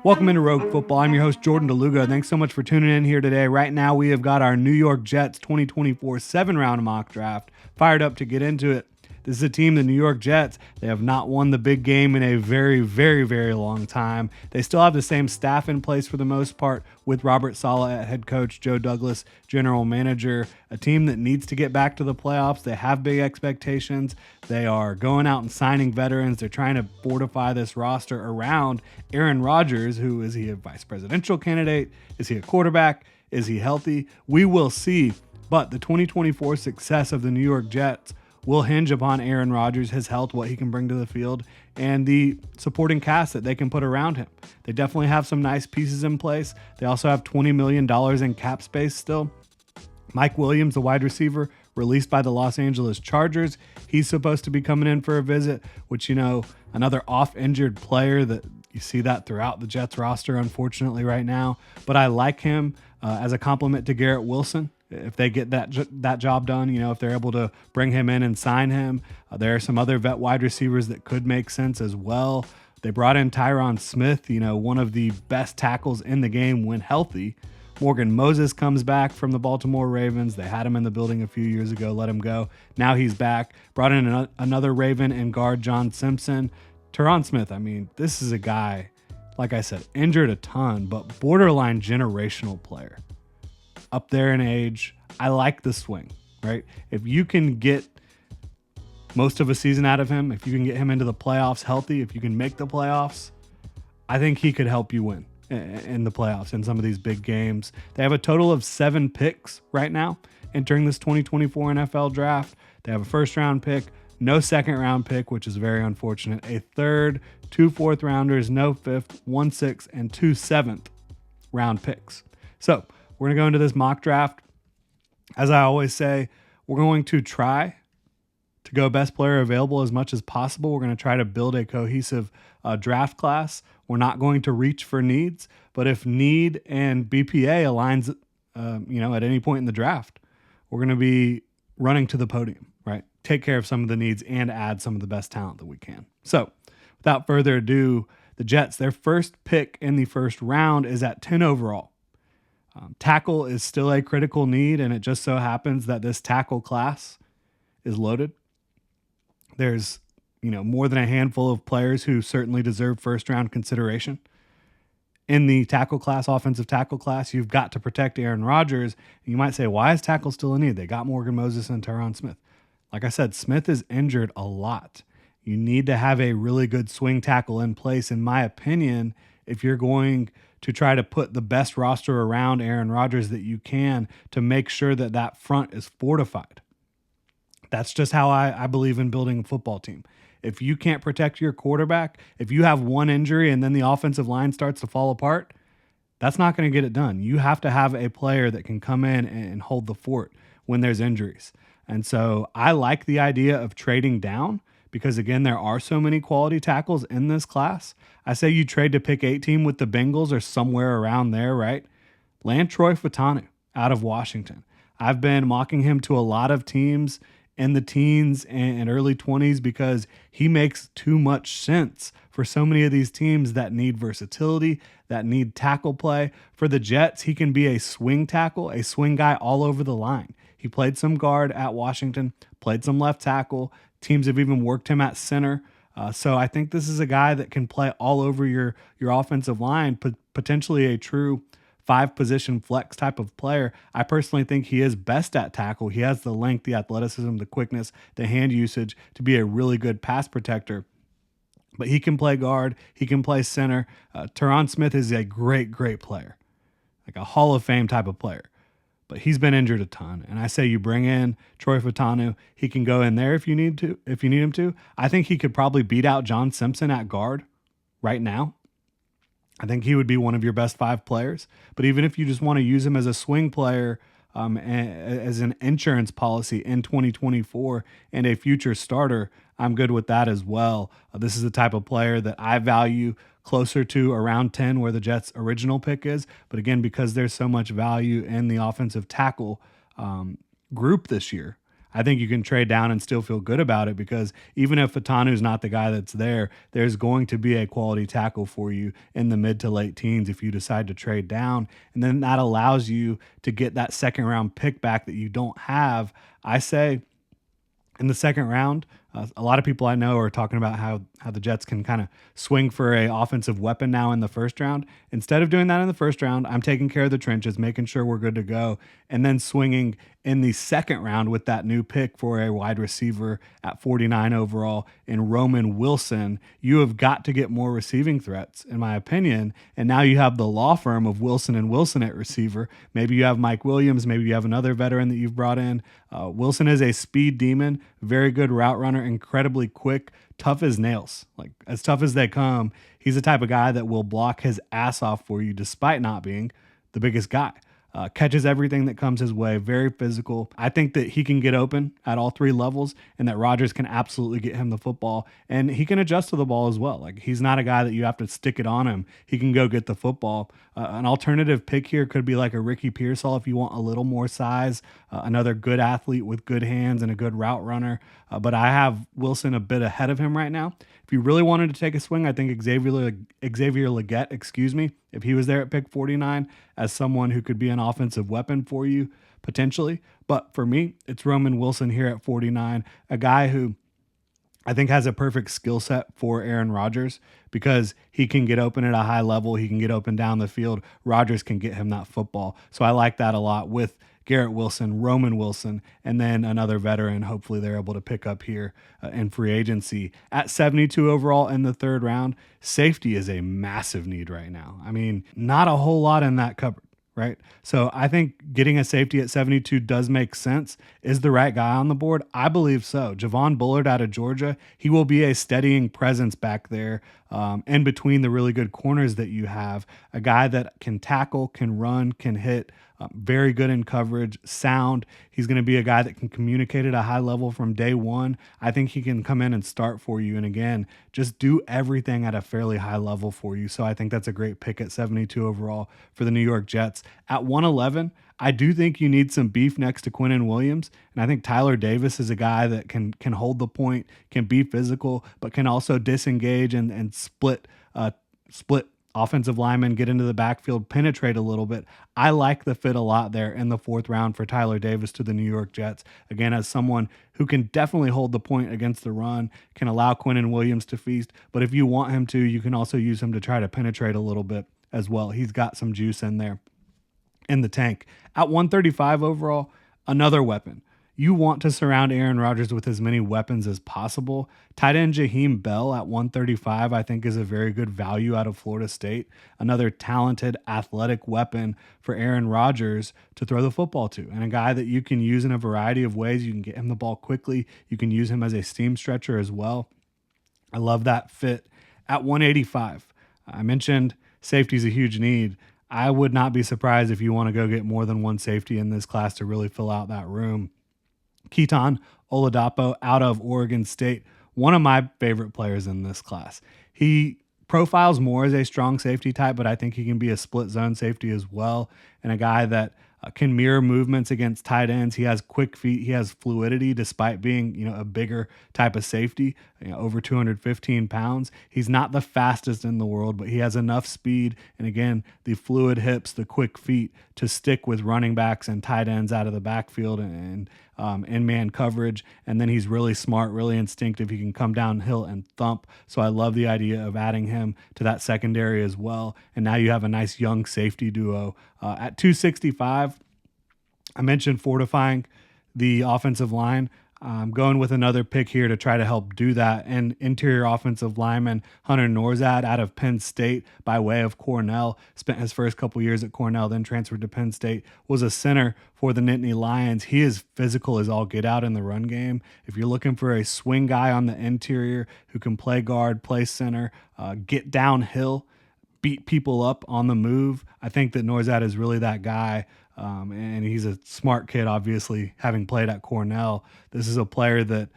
Welcome into Rogue Football. I'm your host, Jordan DeLugo. Thanks so much for tuning in here today. Right now, we have got our New York Jets 2024 7-round mock draft fired up to get into it. This is a team, the New York Jets. They have not won the big game in a very, very, very long time. They still have the same staff in place for the most part, with Robert Saleh at head coach, Joe Douglas, general manager. A team that needs to get back to the playoffs. They have big expectations. They are going out and signing veterans. They're trying to fortify this roster around Aaron Rodgers, who is he a vice presidential candidate? Is he a quarterback? Is he healthy? We will see. But the 2024 success of the New York Jets will hinge upon Aaron Rodgers, his health, what he can bring to the field, and the supporting cast that they can put around him. They definitely have some nice pieces in place. They also have $20 million in cap space still. Mike Williams, the wide receiver, released by the Los Angeles Chargers. He's supposed to be coming in for a visit, which, another off-injured player that you see that throughout the Jets roster, unfortunately, right now. But I like him as a compliment to Garrett Wilson. If they get that job done, if they're able to bring him in and sign him, there are some other vet wide receivers that could make sense as well. They brought in Tyron Smith, one of the best tackles in the game when healthy. Morgan Moses comes back from the Baltimore Ravens. They had him in the building a few years ago, let him go. Now he's back. Brought in another Raven and guard, John Simpson. Tyron Smith, this is a guy, like I said, injured a ton, but borderline generational player. Up there in age. I like the swing, right? If you can get most of a season out of him, if you can get him into the playoffs healthy, if you can make the playoffs, I think he could help you win in the playoffs in some of these big games. They have a total of 7 picks right now entering this 2024 NFL draft. They have a first round pick, no second round pick, which is very unfortunate, a third, 2 fourth rounders, no fifth, 1 sixth, and 2 seventh round picks. So we're going to go into this mock draft. As I always say, we're going to try to go best player available as much as possible. We're going to try to build a cohesive draft class. We're not going to reach for needs, but if need and BPA aligns, at any point in the draft, we're going to be running to the podium, right? Take care of some of the needs and add some of the best talent that we can. So without further ado, the Jets, their first pick in the first round is at 10 overall. Tackle is still a critical need, and it just so happens that this tackle class is loaded. There's, more than a handful of players who certainly deserve first-round consideration. In the tackle class, offensive tackle class, you've got to protect Aaron Rodgers. And you might say, why is tackle still a need? They got Morgan Moses and Tyron Smith. Like I said, Smith is injured a lot. You need to have a really good swing tackle in place, in my opinion, if you're going to try to put the best roster around Aaron Rodgers that you can to make sure that that front is fortified. That's just how I believe in building a football team. If you can't protect your quarterback, if you have one injury and then the offensive line starts to fall apart, that's not going to get it done. You have to have a player that can come in and hold the fort when there's injuries. And so I like the idea of trading down because, again, there are so many quality tackles in this class. I say you trade to pick 18 with the Bengals or somewhere around there, right? Land Troy Fautanu out of Washington. I've been mocking him to a lot of teams in the teens and early 20s because he makes too much sense for so many of these teams that need versatility, that need tackle play. For the Jets, he can be a swing tackle, a swing guy all over the line. He played some guard at Washington, played some left tackle. Teams have even worked him at center. So I think this is a guy that can play all over your offensive line, potentially a true 5-position flex type of player. I personally think he is best at tackle. He has the length, the athleticism, the quickness, the hand usage to be a really good pass protector. But he can play guard. He can play center. Tyron Smith is a great, great player, like a Hall of Fame type of player. But he's been injured a ton. And I say you bring in Troy Fautanu. He can go in there if you need him to. I think he could probably beat out John Simpson at guard right now. I think he would be one of your best 5 players. But even if you just want to use him as a swing player, as an insurance policy in 2024 and a future starter, I'm good with that as well. This is the type of player that I value closer to around 10 where the Jets' original pick is. But again, because there's so much value in the offensive tackle group this year, I think you can trade down and still feel good about it because even if Fatanu's not the guy that's there, there's going to be a quality tackle for you in the mid to late teens if you decide to trade down. And then that allows you to get that second round pick back that you don't have. I say in the second round. A lot of people I know are talking about how the Jets can kind of swing for a offensive weapon now in the first round. Instead of doing that in the first round, I'm taking care of the trenches, making sure we're good to go, and then swinging in the second round with that new pick for a wide receiver at 49 overall in Roman Wilson. You have got to get more receiving threats, in my opinion. And now you have the law firm of Wilson and Wilson at receiver. Maybe you have Mike Williams. Maybe you have another veteran that you've brought in. Wilson is a speed demon, very good route runner, incredibly quick, tough as nails, like as tough as they come. He's the type of guy that will block his ass off for you despite not being the biggest guy. Catches everything that comes his way, very physical. I think that he can get open at all three levels and that Rodgers can absolutely get him the football, and he can adjust to the ball as well. Like, he's not a guy that you have to stick it on him. He can go get the football. An alternative pick here could be like a Ricky Pearsall if you want a little more size, another good athlete with good hands and a good route runner. But I have Wilson a bit ahead of him right now. If you really wanted to take a swing, I think Xavier Legette, if he was there at pick 49 as someone who could be an offensive weapon for you potentially. But for me, it's Roman Wilson here at 49, a guy who I think has a perfect skill set for Aaron Rodgers because he can get open at a high level. He can get open down the field. Rodgers can get him that football. So I like that a lot with Garrett Wilson, Roman Wilson, and then another veteran. Hopefully they're able to pick up here in free agency. At 72 overall in the third round, safety is a massive need right now. I mean, not a whole lot in that cupboard, right? So I think getting a safety at 72 does make sense. Is the right guy on the board? I believe so. Javon Bullard out of Georgia, he will be a steadying presence back there in between the really good corners that you have. A guy that can tackle, can run, can hit, very good in coverage, sound. He's going to be a guy that can communicate at a high level from day one. I think he can come in and start for you. And again, just do everything at a fairly high level for you. So I think that's a great pick at 72 overall for the New York Jets. At 111, I do think you need some beef next to Quinnen Williams. And I think Tyler Davis is a guy that can hold the point, can be physical, but can also disengage and split offensive linemen, get into the backfield, penetrate a little bit. I like the fit a lot there in the fourth round for Tyler Davis to the New York Jets. Again, as someone who can definitely hold the point against the run, can allow Quinnen Williams to feast. But if you want him to, you can also use him to try to penetrate a little bit as well. He's got some juice in there in the tank. At 135 overall, another weapon. You want to surround Aaron Rodgers with as many weapons as possible. Tight end Jaheim Bell at 135, I think, is a very good value out of Florida State. Another talented, athletic weapon for Aaron Rodgers to throw the football to. And a guy that you can use in a variety of ways. You can get him the ball quickly. You can use him as a steam stretcher as well. I love that fit. At 185, I mentioned safety is a huge need. I would not be surprised if you want to go get more than one safety in this class to really fill out that room. Keaton Oladapo out of Oregon State, one of my favorite players in this class. He profiles more as a strong safety type, but I think he can be a split zone safety as well, and a guy that can mirror movements against tight ends. He has quick feet. He has fluidity despite being, a bigger type of safety, over 215 pounds. He's not the fastest in the world, but he has enough speed. And again, the fluid hips, the quick feet to stick with running backs and tight ends out of the backfield and in-man coverage. And then he's really smart, really instinctive. He can come downhill and thump. So I love the idea of adding him to that secondary as well. And now you have a nice young safety duo. At 265, I mentioned fortifying the offensive line. I'm going with another pick here to try to help do that. And interior offensive lineman Hunter Norzad out of Penn State by way of Cornell. Spent his first couple years at Cornell, then transferred to Penn State. Was a center for the Nittany Lions. He is physical as all get out in the run game. If you're looking for a swing guy on the interior who can play guard, play center, get downhill, beat people up on the move, I think that Norzad is really that guy. And he's a smart kid, obviously, having played at Cornell. This is a player that,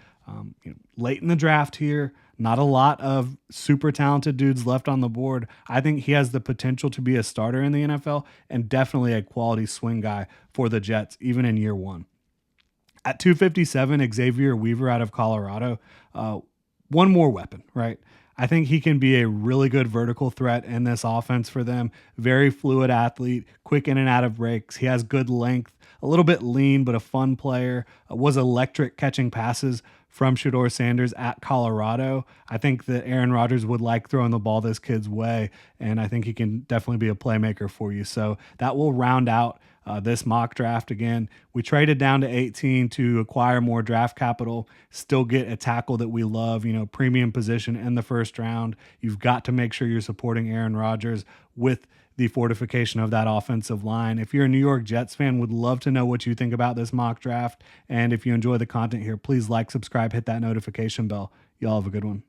late in the draft here, not a lot of super talented dudes left on the board. I think he has the potential to be a starter in the NFL and definitely a quality swing guy for the Jets, even in year one. At 257, Xavier Weaver out of Colorado, one more weapon, right? I think he can be a really good vertical threat in this offense for them. Very fluid athlete, quick in and out of breaks. He has good length, a little bit lean, but a fun player. Was electric catching passes from Shedeur Sanders at Colorado. I think that Aaron Rodgers would like throwing the ball this kid's way, and I think he can definitely be a playmaker for you. So that will round out this mock draft. Again, we traded down to 18 to acquire more draft capital, still get a tackle that we love, premium position in the first round. You've got to make sure you're supporting Aaron Rodgers with the fortification of that offensive line. If you're a New York Jets fan, would love to know what you think about this mock draft. And if you enjoy the content here, please like, subscribe, hit that notification bell. Y'all have a good one.